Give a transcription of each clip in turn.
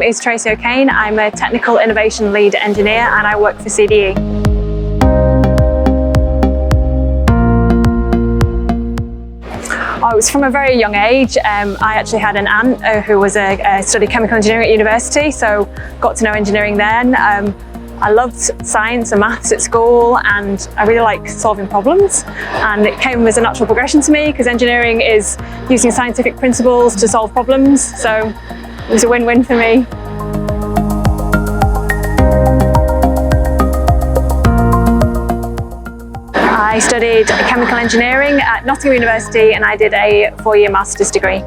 is Tracy O'Kane. I'm a Technical Innovation Lead Engineer and I work for CDE. It was from a very young age. I actually had an aunt who was studied chemical engineering at university, so got to know engineering then. I loved science and maths at school, and I really like solving problems, and it came as a natural progression to me because engineering is using scientific principles to solve problems, so it was a win-win for me. I studied chemical engineering at Nottingham University and I did a 4-year master's degree.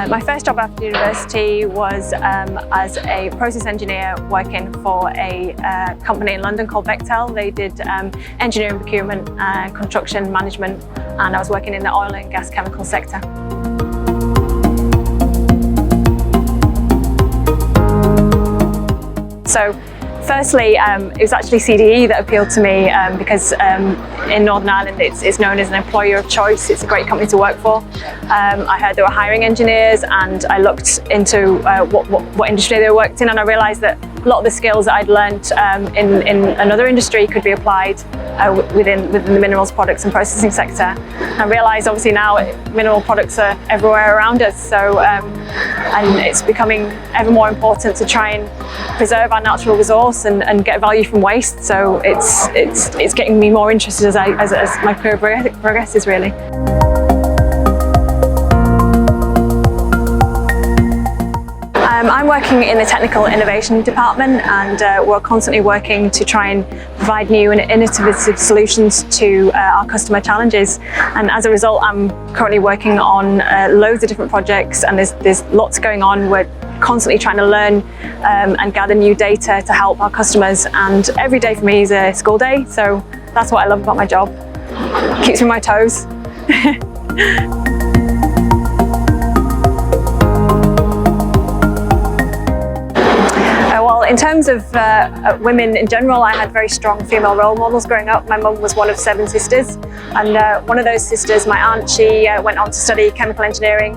My first job after university was as a process engineer working for a company in London called Bechtel. They did engineering, procurement, construction management, and I was working in the oil and gas chemical sector. So firstly, it was actually CDE that appealed to me because in Northern Ireland it's known as an employer of choice. It's a great company to work for. I heard they were hiring engineers and I looked into what industry they worked in, and I realised that a lot of the skills that I'd learned in another industry could be applied within the minerals, products and processing sector. I realised obviously now mineral products are everywhere around us, so and it's becoming ever more important to try and preserve our natural resource and get value from waste. So it's getting me more interested as my career progresses, really. I'm working in the Technical Innovation Department, and we're constantly working to try and provide new and innovative solutions to our customer challenges. And as a result, I'm currently working on loads of different projects, and there's lots going on. We're constantly trying to learn and gather new data to help our customers, and every day for me is a school day, so that's what I love about my job. It keeps me on my toes. Well, in terms of women in general, I had very strong female role models growing up. My mum was one of 7 sisters, and one of those sisters, my aunt, she went on to study chemical engineering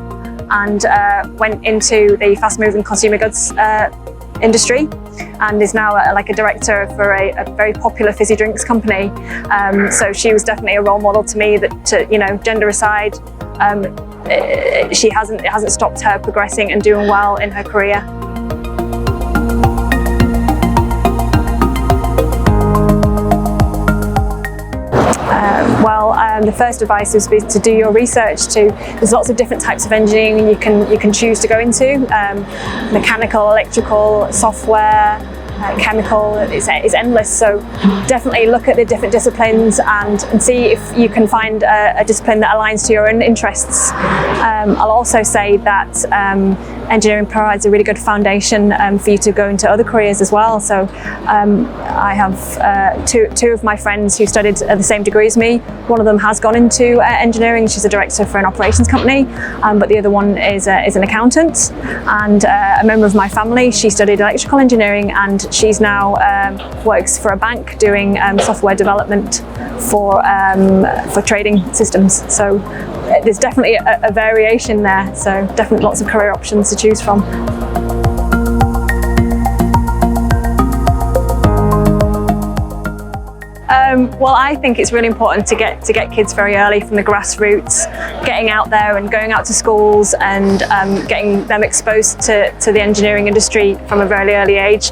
and went into the fast-moving consumer goods industry, and is now like a director for a very popular fizzy drinks company. So she was definitely a role model to me. That, you know, gender aside, it hasn't stopped her progressing and doing well in her career. The first advice is to do your research. There's lots of different types of engineering you can choose to go into. Mechanical, electrical, software, chemical, it's endless. So definitely look at the different disciplines and see if you can find a discipline that aligns to your own interests. I'll also say that engineering provides a really good foundation for you to go into other careers as well. So I have two of my friends who studied at the same degree as me. One of them has gone into engineering. She's a director for an operations company, but the other one is an accountant. And a member of my family, she studied electrical engineering, and she's now works for a bank doing software development for trading systems. So there's definitely a variation there, so definitely lots of career options to choose from. Well, I think it's really important to get kids very early from the grassroots, getting out there and going out to schools and getting them exposed to the engineering industry from a very early age.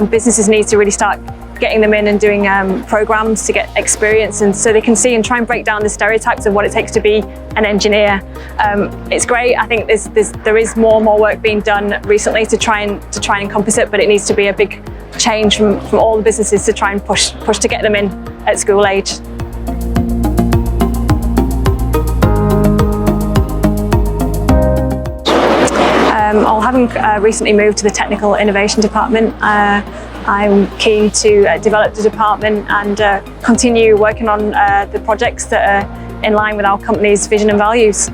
Businesses need to really start getting them in and doing programs to get experience, and so they can see and try and break down the stereotypes of what it takes to be an engineer. It's great. I think there is more and more work being done recently to try and encompass it, but it needs to be a big change from all the businesses to try and push to get them in at school age. Having recently moved to the Technical Innovation Department, I'm keen to develop the department and continue working on the projects that are in line with our company's vision and values.